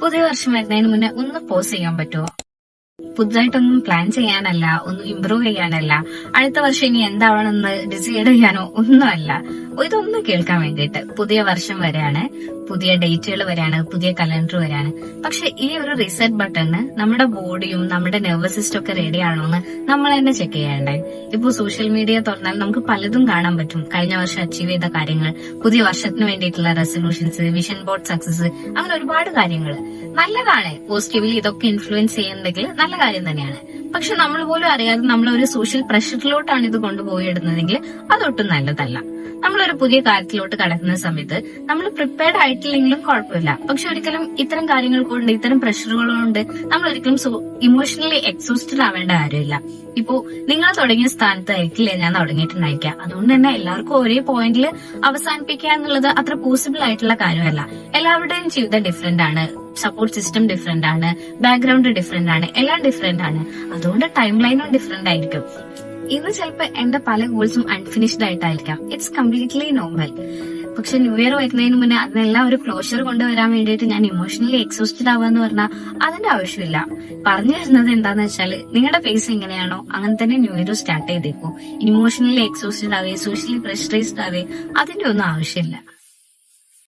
പുതിയ വർഷം വരുന്നതിന് മുന്നേ ഒന്ന് പോസ് ചെയ്യാൻ പറ്റുമോ? പുതുതായിട്ടൊന്നും പ്ലാൻ ചെയ്യാനല്ല, ഒന്നും ഇമ്പ്രൂവ് ചെയ്യാനല്ല, അടുത്ത വർഷം ഇനി എന്താവണമെന്ന് ഡിസൈഡ് ചെയ്യാനോ ഒന്നുമല്ല. ഇതൊന്നും കേൾക്കാൻ വേണ്ടിയിട്ട്. പുതിയ വർഷം വരെയാണ്, പുതിയ ഡേറ്റുകൾ വരെയാണ്, പുതിയ കലണ്ടർ വരെയാണ്. പക്ഷെ ഈ ഒരു റീസെറ്റ് ബട്ടണിന് നമ്മുടെ ബോഡിയും നമ്മുടെ നെർവസ് സിസ്റ്റം ഒക്കെ റെഡി ആണോ എന്ന് നമ്മൾ തന്നെ ചെക്ക് ചെയ്യണ്ടേ. ഇപ്പൊ സോഷ്യൽ മീഡിയ തുറന്നാൽ നമുക്ക് പലതും കാണാൻ പറ്റും. കഴിഞ്ഞ വർഷം അച്ചീവ് ചെയ്ത കാര്യങ്ങൾ, പുതിയ വർഷത്തിന് വേണ്ടിയിട്ടുള്ള റെസൊല്യൂഷൻസ്, വിഷൻ ബോർഡ് സക്സസ്, അങ്ങനെ ഒരുപാട് കാര്യങ്ങൾ. നല്ലതാണ്, പോസിറ്റീവ്ലി ഇതൊക്കെ ഇൻഫ്ലുവൻസ് ചെയ്യുന്നുണ്ടെങ്കിൽ നല്ല കാര്യം തന്നെയാണ്. പക്ഷെ നമ്മൾ പോലും അറിയാതെ നമ്മളൊരു സോഷ്യൽ പ്രഷറിലോട്ടാണ് ഇത് കൊണ്ടുപോയിടുന്നതെങ്കിൽ അതൊട്ടും നല്ലതല്ല. നമ്മളൊരു പുതിയ കാര്യത്തിലോട്ട് കടക്കുന്ന സമയത്ത് നമ്മൾ പ്രിപ്പയർഡ് ആയിട്ടില്ലെങ്കിലും കുഴപ്പമില്ല. പക്ഷെ ഒരിക്കലും ഇത്തരം കാര്യങ്ങൾ കൊണ്ട്, ഇത്തരം പ്രഷറുകൾ കൊണ്ട് നമ്മൾ ഒരിക്കലും ഇമോഷണലി എക്സോസ്റ്റഡ് ആവേണ്ട കാര്യമില്ല. ഇപ്പോ നിങ്ങൾ തുടങ്ങിയ സ്ഥാനത്തായിരിക്കില്ലേ ഞാൻ തുടങ്ങിയിട്ടുണ്ടായിരിക്കാം. അതുകൊണ്ട് തന്നെ എല്ലാവർക്കും ഒരേ പോയിന്റിൽ അവസാനിപ്പിക്കുക എന്നുള്ളത് അത്ര പോസിബിൾ ആയിട്ടുള്ള കാര്യമല്ല. എല്ലാവരുടെയും ജീവിതം ഡിഫറെന്റ് ആണ്, സപ്പോർട്ട് സിസ്റ്റം ഡിഫറെന്റ് ആണ്, ബാക്ക്ഗ്രൗണ്ട് ഡിഫറെന്റ് ആണ്, എല്ലാം ഡിഫറെന്റ് ആണ്. അതുകൊണ്ട് ടൈം ലൈനും ഡിഫറെന്റ് ആയിരിക്കും. ഇന്ന് ചിലപ്പോൾ എന്റെ പല ഗോൾസും അൺഫിനിഷ്ഡ് ആയിട്ടായിരിക്കാം. It's completely normal. പക്ഷെ ന്യൂ ഇയർ വരുന്നതിന് മുന്നേ അതിനെല്ലാം ഒരു ക്ലോഷർ കൊണ്ടുവരാൻ വേണ്ടിയിട്ട് ഞാൻ ഇമോഷണലി എക്സോസ്റ്റഡ് ആവാന്ന് പറഞ്ഞാൽ അതിന്റെ ആവശ്യമില്ല. പറഞ്ഞു വരുന്നത് എന്താന്ന് വെച്ചാൽ, നിങ്ങളുടെ ഫേസ് എങ്ങനെയാണോ അങ്ങനെ തന്നെ ന്യൂ ഇയർ സ്റ്റാർട്ട് ചെയ്തേക്കും. ഇമോഷണലി എക്സോസ്റ്റഡ് ആവേ, സോഷ്യലി പ്രഷറൈസ്ഡ് ആവേ, അതിന്റെ ഒന്നും ആവശ്യമില്ല.